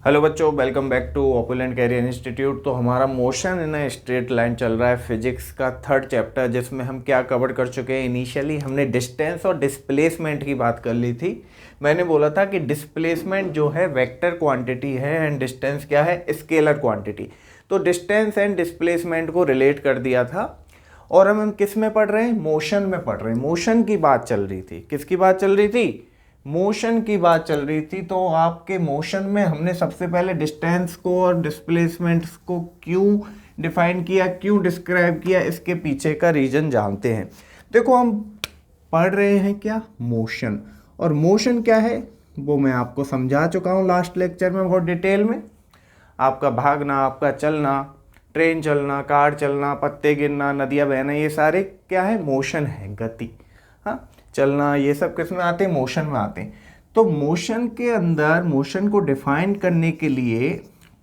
Hello बच्चों, welcome back to Opulent Career Institute. तो हमारा motion in a straight line चल रहा है, फिजिक्स का थर्ड चैप्टर, जिसमें हम क्या कवर कर चुके हैं। इनिशियली हमने डिस्टेंस और डिस्प्लेसमेंट की बात कर ली थी। मैंने बोला था कि डिस्प्लेसमेंट जो है वेक्टर क्वांटिटी है एंड डिस्टेंस क्या है, स्केलर क्वांटिटी। तो डिस्टेंस एंड डिस्प्लेसमेंट को रिलेट कर दिया था। और हम किस में पढ़ रहे हैं, मोशन में पढ़ रहे हैं। मोशन की बात चल रही थी, किसकी बात चल रही थी, मोशन की बात चल रही थी। तो आपके मोशन में हमने सबसे पहले डिस्टेंस को और डिस्प्लेसमेंट को क्यों डिफाइन किया, क्यों डिस्क्राइब किया, इसके पीछे का रीजन जानते हैं। देखो, हम पढ़ रहे हैं क्या, मोशन। और मोशन क्या है वो मैं आपको समझा चुका हूँ लास्ट लेक्चर में बहुत डिटेल में। आपका भागना, आपका चलना, ट्रेन चलना, कार चलना, पत्ते गिरना, नदियाँ बहना, ये सारे क्या है, मोशन है, गति। हाँ, चलना, ये सब किस में आते हैं, मोशन में आते हैं। तो मोशन के अंदर मोशन को डिफाइन करने के लिए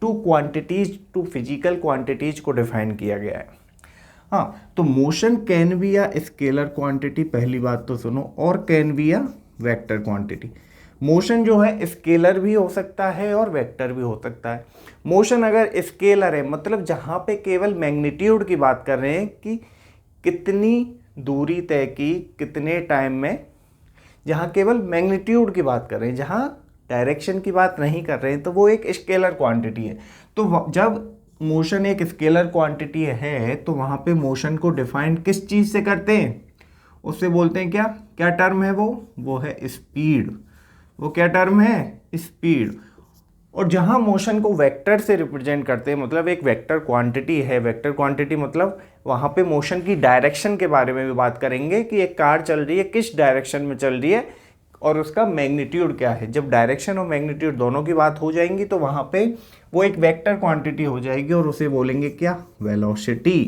two quantities, two physical quantities को डिफाइन किया गया है। हाँ, तो मोशन कैन बी या स्केलर क्वांटिटी, पहली बात तो सुनो, और कैन बी या वेक्टर क्वांटिटी। मोशन जो है स्केलर भी हो सकता है और वेक्टर भी हो सकता है। मोशन अगर स्केलर है, मतलब जहाँ पे केवल मैग्नीट्यूड की बात कर रहे हैं कि कितनी दूरी तय की कितने टाइम में, जहाँ केवल मैग्नीट्यूड की बात कर रहे हैं, जहाँ डायरेक्शन की बात नहीं कर रहे हैं, तो वो एक स्केलर क्वांटिटी है। तो जब मोशन एक स्केलर क्वांटिटी है तो वहाँ पे मोशन को डिफाइन किस चीज़ से करते हैं, उससे बोलते हैं क्या, क्या टर्म है वो है स्पीड। वो क्या टर्म है, स्पीड। और जहाँ मोशन को वेक्टर से रिप्रेजेंट करते हैं, मतलब एक वेक्टर क्वांटिटी है, वेक्टर क्वांटिटी मतलब वहाँ पे मोशन की डायरेक्शन के बारे में भी बात करेंगे कि एक कार चल रही है, किस डायरेक्शन में चल रही है और उसका मैग्नीट्यूड क्या है। जब डायरेक्शन और मैग्नीट्यूड दोनों की बात हो जाएंगी तो वहाँ पे वो एक वेक्टर क्वांटिटी हो जाएगी और उसे बोलेंगे क्या, वेलोसिटी।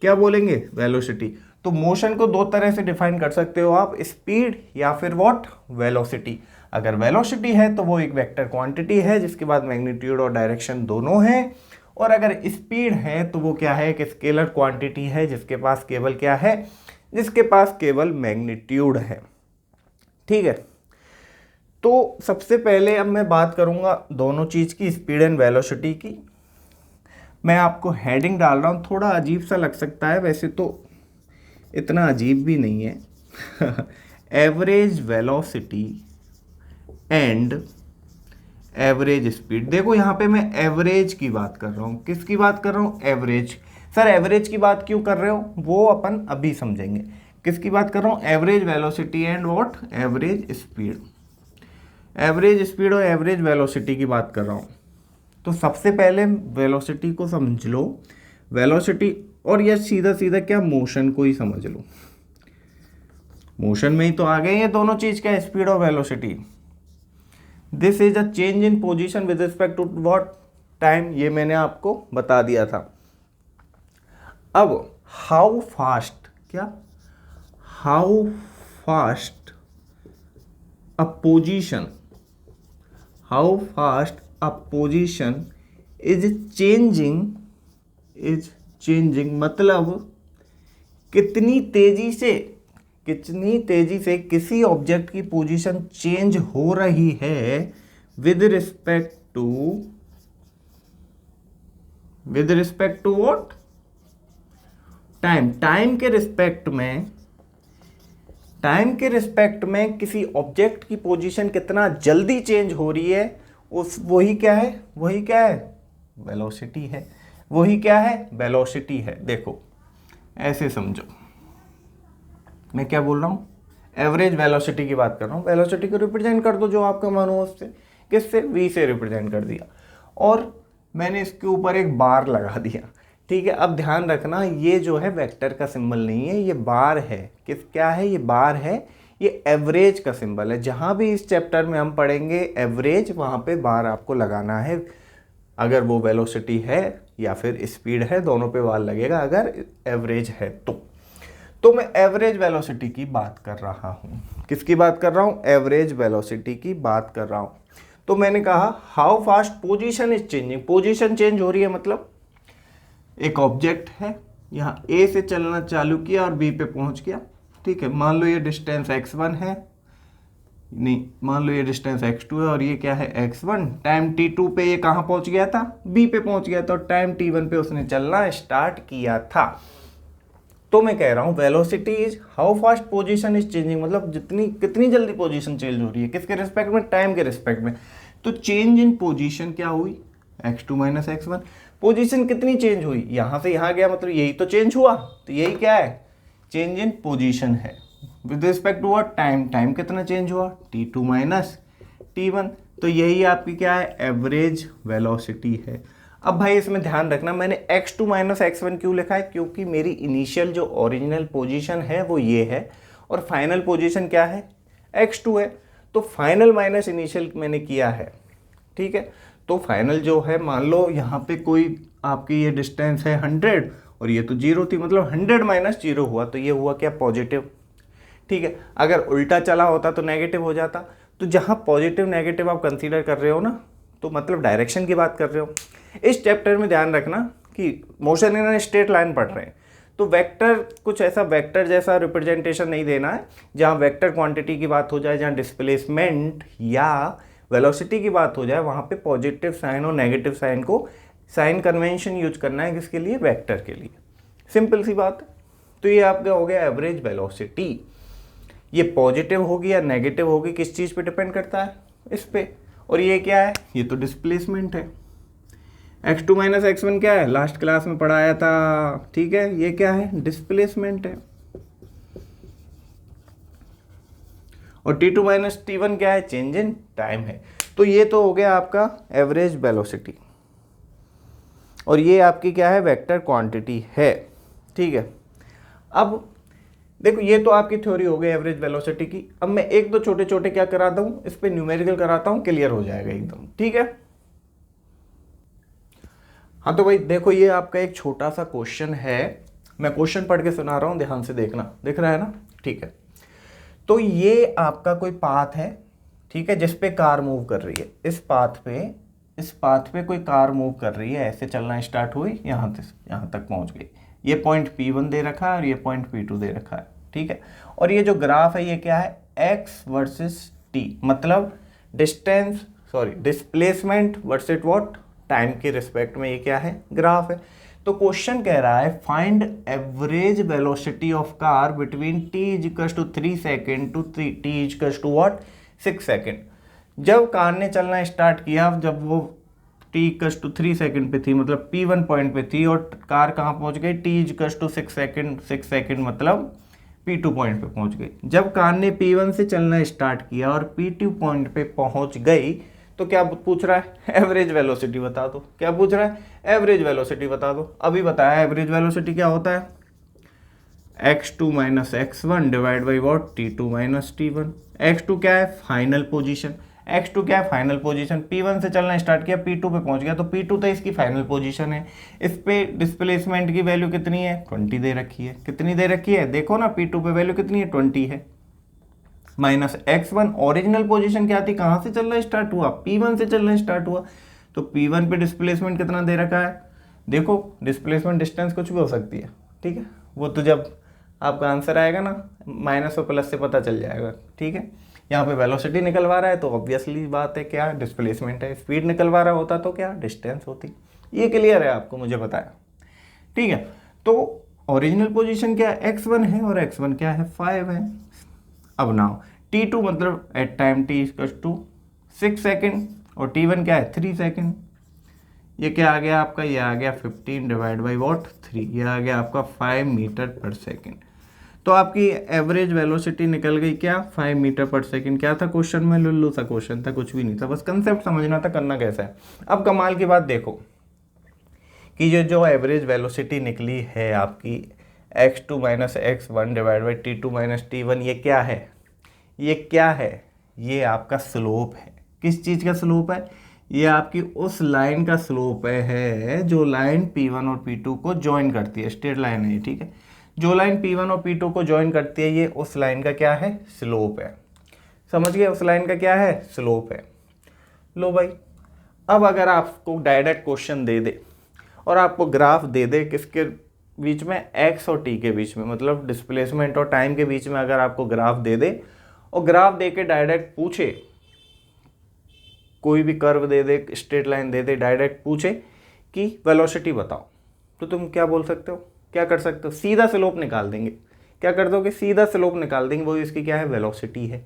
क्या बोलेंगे, वेलोसिटी। तो मोशन को दो तरह से डिफाइन कर सकते हो आप, स्पीड या फिर व्हाट, वेलोसिटी। अगर वेलोसिटी है तो वो एक वेक्टर क्वांटिटी है जिसके बाद मैग्नीट्यूड और डायरेक्शन दोनों है। और अगर स्पीड है तो वो क्या है, एक स्केलर क्वांटिटी है जिसके पास केवल क्या है, जिसके पास केवल मैग्नीट्यूड है। ठीक है। तो सबसे पहले अब मैं बात करूंगा दोनों चीज़ की, स्पीड एंड वेलोसिटी की। मैं आपको हेडिंग डाल रहा हूँ, थोड़ा अजीब सा लग सकता है, वैसे तो इतना अजीब भी नहीं है। Average velocity and average speed. देखो यहाँ पे मैं एवरेज की बात कर रहा हूँ, किसकी बात कर रहा हूँ, एवरेज। सर एवरेज की बात क्यों कर रहे हो, वो अपन अभी समझेंगे। किसकी बात कर रहा हूँ, average velocity and what, average speed. Average speed और एवरेज वेलोसिटी की बात कर रहा हूँ। तो सबसे पहले वेलोसिटी को समझ लो, वेलोसिटी, और यह सीधा सीधा क्या, मोशन को ही समझ लो। मोशन में ही तो आ गए ये दोनों चीज, क्या, स्पीड और velocity. This is a change in position with respect to what, time. ये मैंने आपको बता दिया था। अब हाउ फास्ट, क्या, how fast a position, how fast a position is changing, is changing मतलब कितनी तेजी से, कितनी तेजी से किसी ऑब्जेक्ट की पोजीशन चेंज हो रही है with respect to, with respect to what, time. Time के रिस्पेक्ट में, टाइम के रिस्पेक्ट में किसी ऑब्जेक्ट की पोजीशन कितना जल्दी चेंज हो रही है, उस वही क्या है, वही क्या है, वेलोसिटी है। वही क्या है, वेलोसिटी है। देखो ऐसे समझो, मैं क्या बोल रहा हूँ, एवरेज वेलोसिटी की बात कर रहा हूँ। वेलोसिटी को रिप्रेजेंट कर दो जो आपका मन हो उससे, किससे, वी से रिप्रेजेंट कर दिया, और मैंने इसके ऊपर एक बार लगा दिया। ठीक है, अब ध्यान रखना, ये जो है वेक्टर का सिंबल नहीं है, ये बार है। किस, क्या है, ये बार है, ये एवरेज का सिंबल है। जहाँ भी इस चैप्टर में हम पढ़ेंगे एवरेज, वहाँ पे बार आपको लगाना है। अगर वो वेलोसिटी है या फिर स्पीड है, दोनों पे बार लगेगा अगर एवरेज है तो मैं एवरेज वेलोसिटी की बात कर रहा हूँ। किसकी बात कर रहा हूँ, एवरेज वेलोसिटी की बात कर रहा हूँ। तो मैंने कहा how fast position is changing, position change हो रही है मतलब एक ऑब्जेक्ट है, यहाँ ए से चलना चालू किया और बी पे पहुंच गया। ठीक है, मान लो ये डिस्टेंस x1 है, नहीं, मान लो ये डिस्टेंस x2 है और ये क्या है x1, टाइम t2 पे ये कहाँ पहुंच गया था, b पे पहुंच गया था, और टाइम t1 पे उसने चलना स्टार्ट किया था। तो मैं कह रहा हूँ velocity is how fast position is changing, मतलब जितनी कितनी जल्दी पोजीशन चेंज हो रही है, किसके रिस्पेक्ट में, टाइम के रिस्पेक्ट में। तो चेंज इन पोजीशन क्या हुई, x2 माइनस x1। पोजीशन कितनी चेंज हुई, यहाँ से यहाँ गया, मतलब यही तो चेंज हुआ, तो यही क्या है, चेंज इन पोजीशन है with respect to what, time. Time कितना चेंज हुआ, t2 माइनस t1। तो यही आपकी क्या है, एवरेज वेलोसिटी है। अब भाई इसमें ध्यान रखना, मैंने x2 माइनस x1 क्यों लिखा है, क्योंकि मेरी इनिशियल जो ओरिजिनल पोजीशन है वो ये है, और फाइनल पोजीशन क्या है, x2 है। तो फाइनल माइनस इनिशियल मैंने किया है, ठीक है। तो फाइनल जो है, मान लो यहाँ पे कोई आपकी ये डिस्टेंस है 100 और ये तो 0 थी, मतलब 100 माइनस 0 हुआ, तो ये हुआ क्या, पॉजिटिव, ठीक है। अगर उल्टा चला होता तो नेगेटिव हो जाता। तो जहाँ पॉजिटिव नेगेटिव आप कंसीडर कर रहे हो ना, तो मतलब डायरेक्शन की बात कर रहे हो। इस चैप्टर में ध्यान रखना कि मोशन इन स्ट्रेट लाइन पढ़ रहे हैं, तो वेक्टर कुछ ऐसा वेक्टर जैसा रिप्रेजेंटेशन नहीं देना है जहाँ वेक्टर क्वांटिटी की बात हो जाए, जहाँ डिस्प्लेसमेंट या वेलोसिटी की बात हो जाए, वहाँ पे पॉजिटिव साइन और नेगेटिव साइन को साइन कन्वेंशन यूज करना है, किसके लिए, वेक्टर के लिए। सिंपल सी बात है। तो ये आपका हो गया एवरेज वेलोसिटी। ये पॉजिटिव होगी या नेगेटिव होगी, किस चीज़ पे डिपेंड करता है, इस पे। और ये क्या है, ये तो डिस्प्लेसमेंट है। x2 माइनस x1 क्या है, लास्ट क्लास में पढ़ाया था, ठीक है। ये क्या है, डिस्प्लेसमेंट है। और t2 माइनस t1 क्या है, चेंज इन टाइम है। तो ये तो हो गया आपका एवरेज वेलोसिटी, और ये आपकी क्या है, वेक्टर क्वांटिटी है, ठीक है। अब देखो, ये तो आपकी थ्योरी हो गई एवरेज वेलोसिटी की। अब मैं एक दो छोटे छोटे क्या कराता हूँ, इस पे न्यूमेरिकल कराता हूँ, क्लियर हो जाएगा एकदम, ठीक है। हाँ तो भाई देखो, ये आपका एक छोटा सा क्वेश्चन है, मैं क्वेश्चन पढ़ के सुना रहा हूँ, ध्यान से देखना, दिख रहा है ना, ठीक है। तो ये आपका कोई पाथ है, ठीक है, जिस पे कार मूव कर रही है। इस पाथ पे कोई कार मूव कर रही है, ऐसे चलना स्टार्ट हुई, यहाँ तक पहुँच गई। ये पॉइंट P1 दे रखा है और ये पॉइंट P2 दे रखा है, ठीक है। और ये जो ग्राफ है ये क्या है, x वर्सेस t, मतलब डिस्प्लेसमेंट वर्सेस व्हाट, टाइम के रिस्पेक्ट में ये क्या है, ग्राफ है। तो क्वेश्चन कह रहा है find average velocity of car between t equals to 3 second to t equals to what, 6 second. जब कार ने चलना स्टार्ट किया, जब वो t इक्वल्स टू 3 सेकेंड पे थी, मतलब P1 पॉइंट पे थी, और कार कहाँ पहुंच गई, t equals to 6 second, 6 second मतलब P2 पॉइंट पे पहुंच गई। जब कार ने P1 से चलना स्टार्ट किया और P2 पॉइंट पे पहुंच गई, तो क्या पूछ रहा है, एवरेज वेलोसिटी बता दो। क्या पूछ रहा है, एवरेज वेलोसिटी बता दो। अभी बताया एवरेज वेलोसिटी क्या होता है, x2 minus x1 divide by what, t2 minus t1। x2 क्या है, फाइनल पोजीशन, x2 क्या है, फाइनल पोजीशन। P1 से चलना स्टार्ट किया, P2 पे पहुंच गया, तो P2 तो इसकी फाइनल पोजीशन है। इस पे डिस्प्लेसमेंट की वैल्यू कितनी है, 20 दे रखी है। कितनी दे रखी है, देखो ना, P2 पे वैल्यू कितनी है, 20 है। माइनस x1 ओरिजिनल पोजीशन क्या थी, कहाँ से चलना स्टार्ट हुआ, P1 से चलना स्टार्ट हुआ। तो P1 पे डिस्प्लेसमेंट कितना दे रखा है, देखो डिस्प्लेसमेंट डिस्टेंस कुछ भी हो सकती है, ठीक है। वो तो जब आपका आंसर आएगा ना, माइनस और प्लस से पता चल जाएगा, ठीक है। यहाँ पे वेलोसिटी निकलवा रहा है तो ऑब्वियसली बात है क्या, डिस्प्लेसमेंट है। स्पीड निकलवा रहा होता तो क्या, डिस्टेंस होती। ये क्लियर है आपको, मुझे बताया, ठीक है। तो ओरिजिनल पोजीशन क्या है, x1 है, और x1 क्या है, 5 है। अब नाउ t2 मतलब at time t equals to 6 second, और t1 क्या है, 3 सेकेंड। ये क्या आ गया आपका, ये आ गया 15 डिवाइड बाई वॉट, 3। ये आ गया आपका 5 मीटर पर सेकेंड। तो आपकी एवरेज वेलोसिटी निकल गई क्या, 5 मीटर पर सेकेंड। क्या था क्वेश्चन में, लुल्लू सा क्वेश्चन था, कुछ भी नहीं था, बस कंसेप्ट समझना था, करना कैसा है। अब कमाल की बात देखो कि ये जो एवरेज वेलोसिटी निकली है आपकी x2 minus x1 divide by t2 minus t1, ये क्या है, ये क्या है, ये आपका स्लोप है। किस चीज़ का स्लोप है, ये आपकी उस लाइन का स्लोप है जो लाइन P1 और P2 को ज्वाइन करती है। स्ट्रेट लाइन है ये, ठीक है। जो लाइन P1 और P2 को ज्वाइन करती है, ये उस लाइन का क्या है, स्लोप है। समझ गए, उस लाइन का क्या है, स्लोप है। लो भाई, अब अगर आपको डायरेक्ट क्वेश्चन दे दे और आपको ग्राफ दे दे किसके बीच में, x और t के बीच में, मतलब डिस्प्लेसमेंट और टाइम के बीच में अगर आपको ग्राफ दे दे, और ग्राफ दे के डायरेक्ट पूछे, कोई भी कर्व दे दे, स्ट्रेट लाइन दे दे, डायरेक्ट पूछे कि वेलोसिटी बताओ, तो तुम क्या बोल सकते हो, क्या कर सकते हो, सीधा स्लोप निकाल देंगे। क्या कर दोगे, सीधा स्लोप निकाल देंगे, वो इसकी क्या है, वेलोसिटी है।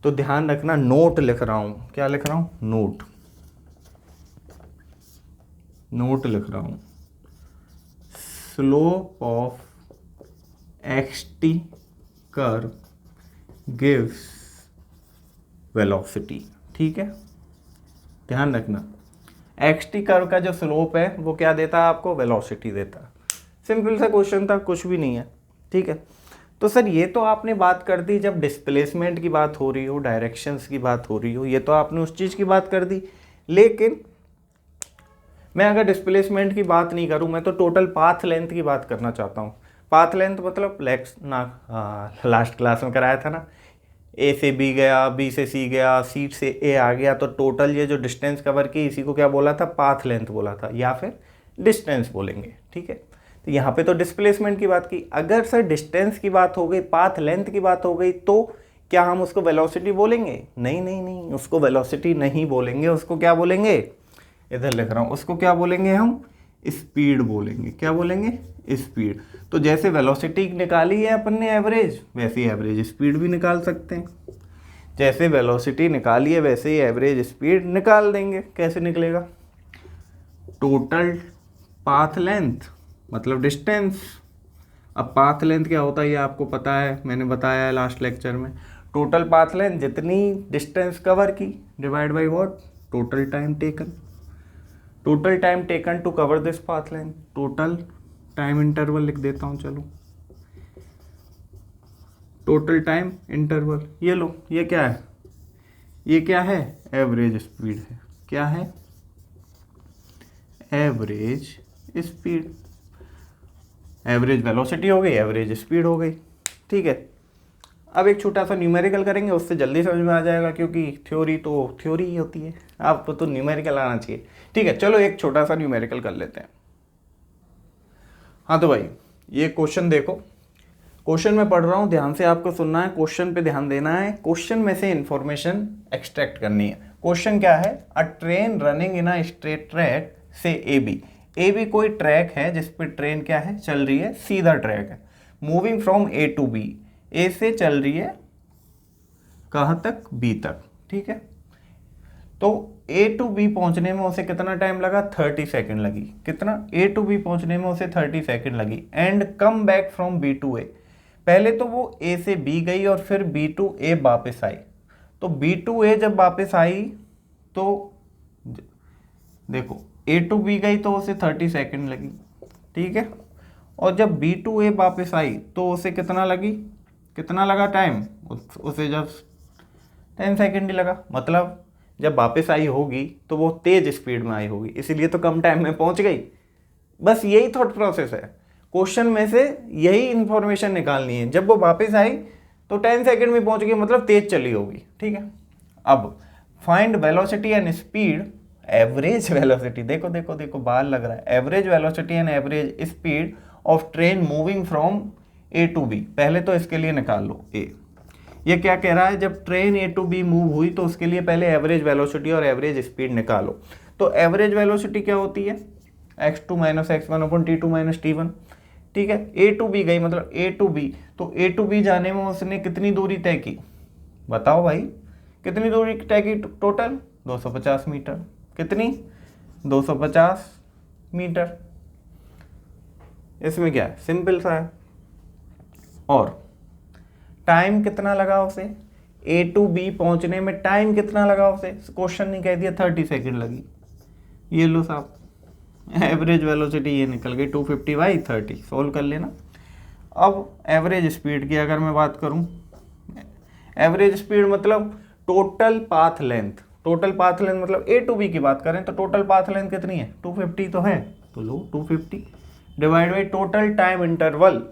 तो ध्यान रखना, नोट लिख रहा हूं, क्या लिख रहा हूं, नोट, नोट लिख रहा हूं, slope of xt curve gives velocity. ठीक है, ध्यान रखना, xt कर्व का जो स्लोप है वो क्या देता है आपको, वेलोसिटी देता है। सिंपल सा क्वेश्चन था, कुछ भी नहीं है। ठीक है, तो सर ये तो आपने बात कर दी जब डिस्प्लेसमेंट की बात हो रही हो, डायरेक्शंस की बात हो रही हो, ये तो आपने उस चीज़ की बात कर दी। लेकिन मैं अगर डिस्प्लेसमेंट की बात नहीं करूं, मैं तो टोटल पाथ लेंथ की बात करना चाहता हूं। पाथ लेंथ मतलब लास्ट क्लास में कराया था ना, ए से बी गया, बी से सी गया, सी से ए आ गया, तो टोटल ये जो डिस्टेंस कवर की, इसी को क्या बोला था, पाथ लेंथ बोला था, या फिर डिस्टेंस बोलेंगे। ठीक है, तो यहाँ पे तो डिस्प्लेसमेंट की बात की। अगर सर डिस्टेंस की बात हो गई, पाथ लेंथ की बात हो गई, तो क्या हम उसको वेलोसिटी बोलेंगे, नहीं नहीं नहीं, उसको वेलोसिटी नहीं बोलेंगे, उसको क्या बोलेंगे, इधर लिख रहा हूँ, उसको क्या बोलेंगे हम, स्पीड बोलेंगे। क्या बोलेंगे, स्पीड। तो जैसे वेलोसिटी निकाली है अपन ने एवरेज, वैसे ही एवरेज स्पीड भी निकाल सकते हैं। जैसे वेलोसिटी निकाली है वैसे ही एवरेज स्पीड निकाल देंगे। कैसे निकलेगा, टोटल पाथ लेंथ मतलब डिस्टेंस। अब पाथ लेंथ क्या होता है ये आपको पता है, मैंने बताया है लास्ट लेक्चर में। टोटल पाथ लेंथ जितनी डिस्टेंस कवर की divide by what, total time taken. Total time taken to cover this path length, total time interval लिख देता हूँ, चलो टोटल टाइम इंटरवल। ये लो, ये क्या है, ये क्या है, एवरेज स्पीड है। क्या है, एवरेज स्पीड। एवरेज वेलोसिटी हो गई, एवरेज स्पीड हो गई। ठीक है, अब एक छोटा सा न्यूमेरिकल करेंगे, उससे जल्दी समझ में आ जाएगा, क्योंकि थ्योरी तो थ्योरी ही होती है, आपको तो न्यूमेरिकल आना चाहिए। ठीक है, चलो एक छोटा सा न्यूमेरिकल कर लेते हैं। हाँ तो भाई ये क्वेश्चन देखो, क्वेश्चन में पढ़ रहा हूँ, ध्यान से आपको सुनना है, क्वेश्चन पे ध्यान देना है, क्वेश्चन में से इंफॉर्मेशन एक्सट्रैक्ट करनी है। क्वेश्चन क्या है, अ train running in a straight track से ए बी कोई ट्रैक है जिस पे ट्रेन क्या है, चल रही है, सीधा ट्रैक है, moving from A to B, a से चल रही है कहाँ तक, बी तक। ठीक है, तो ए टू बी पहुंचने में उसे कितना टाइम लगा, 30 सेकंड लगी। कितना, ए टू बी पहुंचने में उसे 30 सेकंड लगी। And come back from b to a, पहले तो वो ए से बी गई और फिर बी टू ए वापस आई। तो बी टू ए जब वापस आई तो देखो ए टू बी गई तो उसे 30 सेकंड लगी। ठीक है, और जब बी टू ए वापस आई तो उसे कितना लगी, कितना लगा टाइम, उसे जब 10 सेकंड ही लगा। मतलब जब वापस आई होगी तो वो तेज स्पीड में आई होगी, इसीलिए तो कम टाइम में पहुंच गई। बस यही थॉट प्रोसेस है, क्वेश्चन में से यही इंफॉर्मेशन निकालनी है। जब वो वापस आई तो 10 सेकंड में पहुंच गई, मतलब तेज चली होगी। ठीक है, अब find velocity and speed, average velocity, देखो देखो देखो बाल लग रहा है, average velocity and average speed of train moving from A to B. पहले तो इसके लिए निकाल लो ए, ये क्या कह रहा है, जब train A to B move हुई तो उसके लिए पहले एवरेज वेलोसिटी और एवरेज स्पीड निकालो। तो एवरेज वेलोसिटी क्या होती है, x2 माइनस x1 अपन t2 माइनस t1। ठीक है, ए टू बी गई मतलब ए टू बी, तो ए टू बी जाने में उसने कितनी दूरी तय की, बताओ भाई, कितनी दूरी तय की, टोटल 250 मीटर। कितनी, 250 मीटर। इसमें क्या है, सिंपल सा है। और टाइम कितना लगा उसे, ए टू बी पहुंचने में टाइम कितना लगा उसे, क्वेश्चन ने कह दिया 30 सेकंड लगी। ये लो साहब, एवरेज वेलोसिटी ये निकल गई 250 बाई 30, सोल्व कर लेना। अब एवरेज स्पीड की अगर मैं बात करूं, एवरेज स्पीड मतलब total path length, total path length मतलब ए टू बी की बात करें तो टोटल पाथ लेंथ कितनी है, 250 तो है, तो लो 250 divide by total time interval,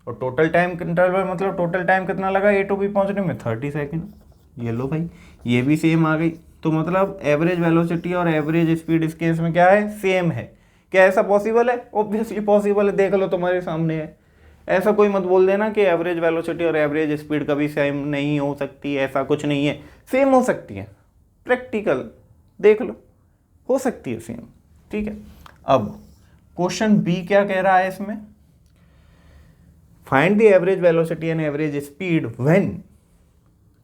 और टोटल टाइम इंटरवल मतलब टोटल टाइम कितना लगा ए टू बी पहुंचने में, 30 सेकंड। ये लो भाई, ये भी सेम आ गई। तो मतलब एवरेज वेलोसिटी और एवरेज स्पीड इस केस में क्या है, सेम है। क्या ऐसा पॉसिबल है, ऑब्वियसली पॉसिबल है, देख लो तुम्हारे सामने है। ऐसा कोई मत बोल देना कि एवरेज वेलोसिटी और एवरेज स्पीड कभी सेम नहीं हो सकती, ऐसा कुछ नहीं है, सेम हो सकती है, प्रैक्टिकल देख लो, हो सकती है सेम, ठीक है। अब क्वेश्चन बी क्या कह रहा है इसमें, find the average velocity and average speed when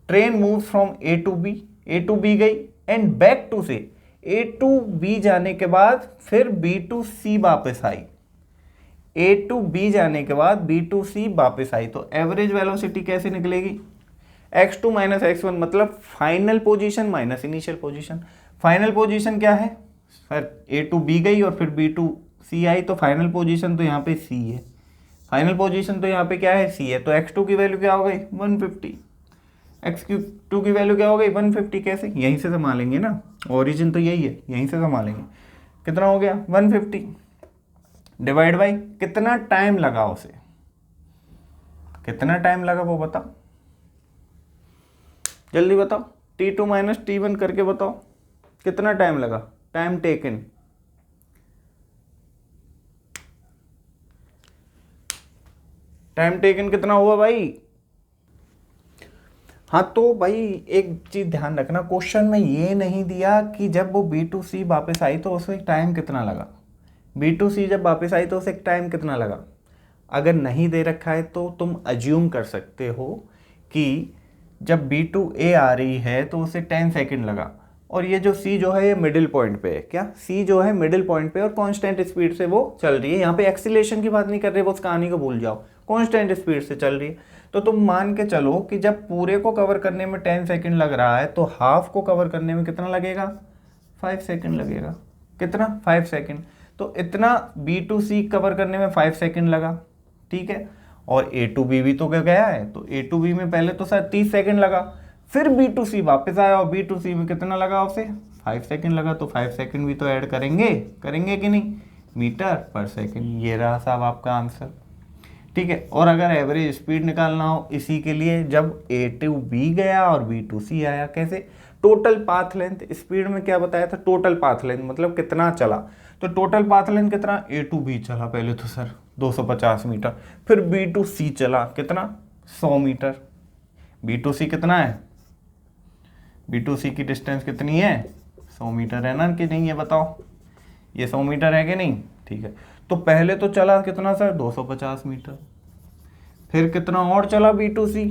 train move from A to B, A to B गई एंड बैक टू से ए टू बी जाने के बाद फिर बी टू सी वापस आई, ए टू बी जाने के बाद बी टू सी वापस आई, तो एवरेज वेलोसिटी कैसे निकलेगी, x2 माइनस x1 मतलब final position minus initial position. Final position क्या है सर, ए टू बी गई और फिर बी टू सी आई, तो फाइनल पोजीशन तो यहाँ पे सी है, फाइनल पोजीशन तो यहाँ पे क्या है सी है, तो x2 की वैल्यू क्या हो गई 150, x2 की वैल्यू क्या हो गई 150, कैसे यहीं से संभालेंगे ना, ओरिजिन तो यही है, यहीं से संभालेंगे, कितना हो गया 150 डिवाइड बाई कितना टाइम लगा उसे, कितना टाइम लगा वो बताओ, जल्दी बताओ, T2 माइनस T1 करके बताओ कितना टाइम लगा, टाइम टेकन, टाइम टेकन कितना हुआ भाई। हाँ तो भाई एक चीज ध्यान रखना, क्वेश्चन में ये नहीं दिया कि जब वो B2C वापस आई तो उसे टाइम कितना लगा, B2C जब वापस आई तो उसे टाइम कितना लगा। अगर नहीं दे रखा है तो तुम अज्यूम कर सकते हो कि जब B2A आ रही है तो उसे 10 सेकंड लगा, और ये जो C जो है ये मिडिल पॉइंट पे है, क्या C जो है मिडिल पॉइंट पे और कांस्टेंट स्पीड से वो चल रही है, यहाँ पे एक्सीलरेशन की बात नहीं कर रहे, वो उस कहानी को भूल जाओ, कांस्टेंट स्पीड से चल रही है। तो तुम मान के चलो कि जब पूरे को कवर करने में 10 सेकंड लग रहा है तो हाफ को कवर करने में कितना लगेगा 5 सेकंड लगेगा, कितना 5 सेकंड, तो इतना B2C कवर करने में 5 सेकंड लगा, ठीक है। और A to B भी तो गया है, तो A to B में पहले तो शायद 30 सेकंड लगा, फिर B2C वापस आया और B2C में कितना लगा उसे 5 सेकंड लगा, तो 5 सेकंड भी तो ऐड करेंगे, करेंगे कि नहीं, मीटर पर सेकंड, ये रहा साहब आपका आंसर, ठीक है। और अगर एवरेज स्पीड निकालना हो इसी के लिए, जब A to B गया और B to C आया, कैसे, टोटल पाथ लेंथ, स्पीड में क्या बताया था टोटल पाथ लेंथ मतलब कितना चला, तो टोटल पाथ लेंथ कितना A to B चला पहले तो सर 250 मीटर, फिर B to C चला कितना 100 मीटर, B to C कितना है, B to C की डिस्टेंस कितनी है 100 मीटर है ना कि नहीं, ये बताओ, ये 100 मीटर है कि नहीं, ठीक है। तो पहले तो चला कितना सर 250 मीटर, फिर कितना और चला B2C,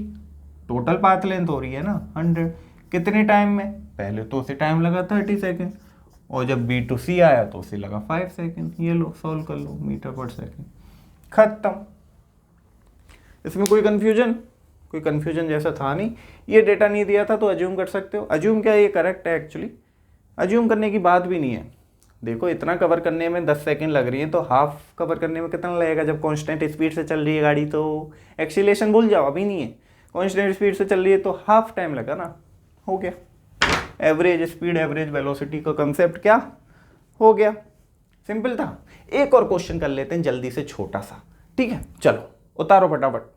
टोटल पाथ लेंथ हो रही है ना 100, कितने टाइम में, पहले तो उसे टाइम लगा 30 सेकंड, और जब B2C आया तो उसे लगा 5 सेकंड, ये लो सॉल्व कर लो, मीटर पर सेकंड, खत्म। इसमें कोई कंफ्यूजन जैसा था नहीं, ये डेटा नहीं दिया था तो अज्यूम कर सकते हो, अज्यूम क्या ये करेक्ट है एक्चुअली, अज्यूम करने की बात भी नहीं है। देखो इतना कवर करने में 10 सेकंड लग रही है, तो हाफ कवर करने में कितना लगेगा, जब कांस्टेंट स्पीड से चल रही है गाड़ी तो एक्सीलरेशन भूल जाओ, अभी नहीं है, कांस्टेंट स्पीड से चल रही है तो हाफ टाइम लगा ना, हो गया। एवरेज स्पीड एवरेज वेलोसिटी का कंसेप्ट क्या हो गया, सिंपल था। एक और क्वेश्चन कर लेते हैं जल्दी से छोटा सा, ठीक है, चलो उतारो फटाफट।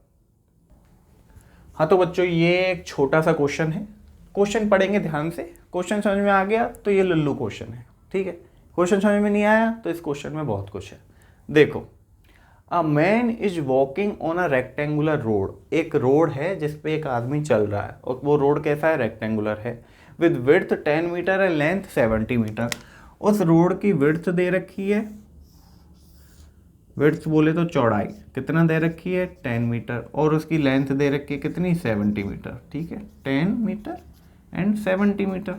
हाँ तो बच्चों ये एक छोटा सा क्वेश्चन है, क्वेश्चन पढ़ेंगे ध्यान से, क्वेश्चन समझ में आ गया तो ये लल्लू क्वेश्चन है, ठीक है। क्वेश्चन समझ में नहीं आया तो इस क्वेश्चन में बहुत कुछ है। देखो, a man is walking on a rectangular road, एक रोड है जिसपे एक आदमी चल रहा है, और वो रोड कैसा है, रेक्टेंगुलर है, with width 10 metre and length 70 metre. उस रोड की विड्थ दे रखी है, विड्थ बोले तो चौड़ाई कितना दे रखी है 10 मीटर, और उसकी लेंथ दे रखी है कितनी 70 मीटर, ठीक है, 10 metre and 70 metre.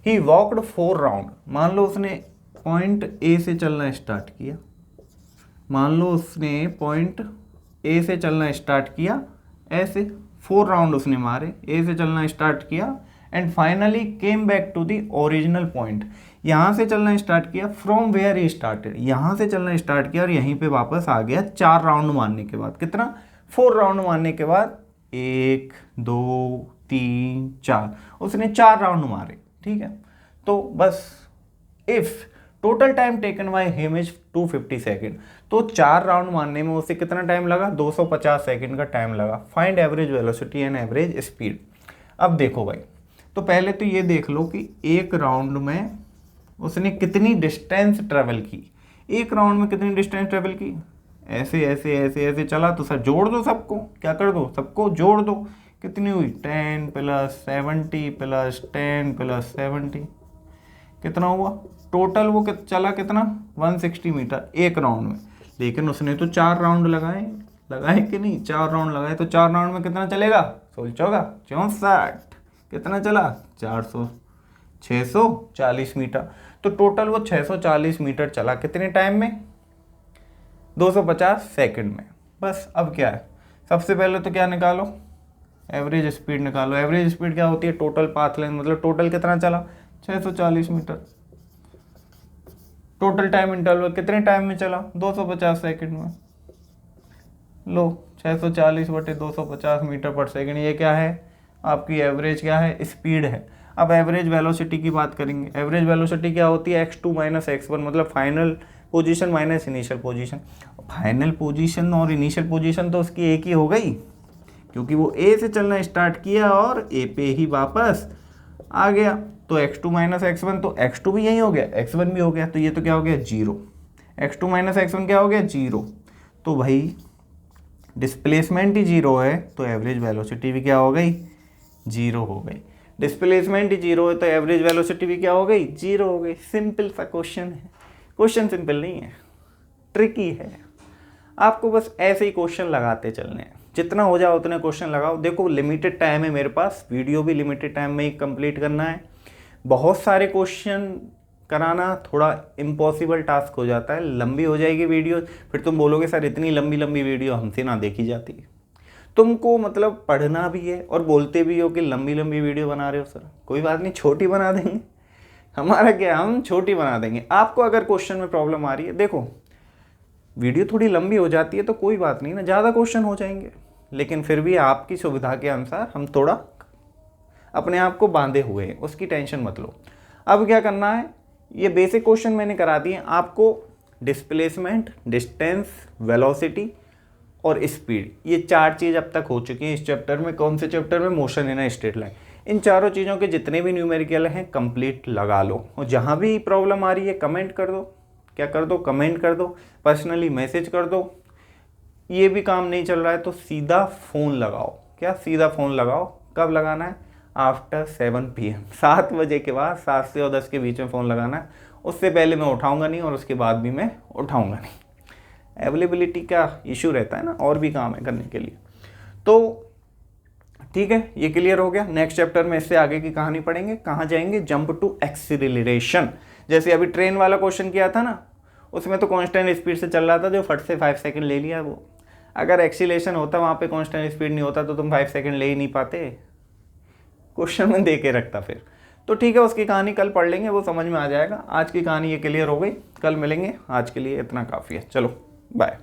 He walked 4 round, मान लो उसने पॉइंट ए से चलना स्टार्ट किया, मान लो उसने पॉइंट ए से चलना स्टार्ट किया, ऐसे 4 राउंड उसने मारे, ए से चलना स्टार्ट किया and finally came back to the original point, यहाँ से चलना स्टार्ट किया फ्रॉम वेयर ही स्टार्टेड, यहाँ से चलना स्टार्ट किया और यहीं पे वापस आ गया 4 राउंड मारने के बाद, कितना 4 राउंड मारने के बाद 1 2 3 4, उसने 4 राउंड मारे, ठीक है। तो बस if total time taken by him is 250 second, तो 4 राउंड मारने में उसे कितना टाइम लगा 250 सेकेंड का टाइम लगा। Find average velocity and average speed. अब देखो भाई, तो पहले तो ये देख लो कि एक राउंड में उसने कितनी डिस्टेंस ट्रेवल की, एक राउंड में कितनी डिस्टेंस ट्रेवल की, ऐसे ऐसे ऐसे ऐसे चला तो सर जोड़ दो सबको, क्या कर दो, सबको जोड़ दो। कितनी हुई, 10 + 70 + 10 + 70 कितना हुआ टोटल, वो चला कितना 160 मीटर एक राउंड में। लेकिन उसने तो 4 राउंड लगाए, लगाए कि नहीं, 4 राउंड लगाए, तो 4 राउंड में कितना चलेगा, 64 कितना चला 400 640 मीटर। तो टोटल वो 640 मीटर चला कितने टाइम में, 250 सेकंड में। बस अब क्या है, सबसे पहले तो क्या निकालो, एवरेज स्पीड निकालो। एवरेज स्पीड क्या होती है, टोटल पाथ लेंथ, मतलब टोटल कितना चला 640 मीटर। टोटल टाइम इंटरवल कितने टाइम में चला, 250 सेकंड में। लो 640/250 मीटर पर सेकंड, ये क्या है आपकी एवरेज, क्या है स्पीड है। अब एवरेज वेलोसिटी की बात करेंगे। एवरेज वेलोसिटी क्या होती है, x2 - x1, मतलब final position minus initial position. Final position और इनिशियल पोजीशन तो उसकी एक ही हो गई, क्योंकि वो ए से चलना स्टार्ट किया और ए पे ही वापस आ गया। तो x2 - x1, तो x2 भी यही हो गया, x1 भी हो गया, तो ये तो क्या हो गया 0। x2 - x1 क्या हो गया 0। तो भाई डिस्प्लेसमेंट ही 0 है तो एवरेज वेलोसिटी भी क्या हो गई 0 हो गई। डिस्प्लेसमेंट ही 0 है तो एवरेज वेलोसिटी भी क्या हो गई 0 हो गई। सिंपल सा क्वेश्चन है। क्वेश्चन सिंपल नहीं है, ट्रिकी है। आपको बस ऐसे ही क्वेश्चन लगाते चलने हैं, जितना हो जाए उतने क्वेश्चन लगाओ। देखो लिमिटेड टाइम है मेरे पास, वीडियो भी लिमिटेड टाइम में ही कंप्लीट करना है। बहुत सारे क्वेश्चन कराना थोड़ा इम्पॉसिबल टास्क हो जाता है, लंबी हो जाएगी वीडियो, फिर तुम बोलोगे सर इतनी लंबी लंबी वीडियो हमसे ना देखी जाती। तुमको मतलब पढ़ना भी है और बोलते भी हो कि लंबी लंबी वीडियो बना रहे हो सर, कोई बात नहीं छोटी बना देंगे, हमारा क्या, हम छोटी बना देंगे। आपको अगर क्वेश्चन में प्रॉब्लम आ रही है, देखो वीडियो थोड़ी लंबी हो जाती है तो कोई बात नहीं ना, ज़्यादा क्वेश्चन हो जाएंगे, लेकिन फिर भी आपकी सुविधा के अनुसार हम थोड़ा अपने आप को बांधे हुए हैं, उसकी टेंशन मत लो। अब क्या करना है, ये बेसिक क्वेश्चन मैंने करा दिए आपको। डिस्प्लेसमेंट, डिस्टेंस, वेलोसिटी और स्पीड, ये 4 चीज़ अब तक हो चुकी हैं इस चैप्टर में। कौन से चैप्टर में, motion in a straight line. इन चारों चीज़ों के जितने भी न्यूमेरिकल हैं कंप्लीट लगा लो, और जहाँ भी प्रॉब्लम आ रही है कमेंट कर दो, क्या कर दो, कमेंट कर दो, पर्सनली मैसेज कर दो। ये भी काम नहीं चल रहा है तो सीधा फ़ोन लगाओ। क्या, सीधा फ़ोन लगाओ। कब लगाना है, आफ्टर 7 PM, 7 बजे के बाद, 7 से और 10 के बीच में फ़ोन लगाना है। उससे पहले मैं उठाऊंगा नहीं और उसके बाद भी मैं उठाऊंगा नहीं। अवेलेबिलिटी का इशू रहता है ना, और भी काम है करने के लिए। तो ठीक है, ये क्लियर हो गया। नेक्स्ट चैप्टर में इससे आगे की कहानी पढ़ेंगे। कहाँ जाएंगे, जंप टू एक्सीलरेशन। जैसे अभी ट्रेन वाला क्वेश्चन किया था ना, उसमें तो कांस्टेंट स्पीड से चल रहा था, जो फट से 5 सेकंड ले लिया वो। अगर एक्सीलरेशन होता वहाँ पे कांस्टेंट स्पीड नहीं होता तो तुम 5 सेकंड ले ही नहीं पाते, क्वेश्चन में दे के रखता फिर। तो ठीक है, उसकी कहानी कल पढ़ लेंगे, वो समझ में आ जाएगा। आज की कहानी ये क्लियर हो गई, कल मिलेंगे। आज के लिए इतना काफ़ी है, चलो बाय।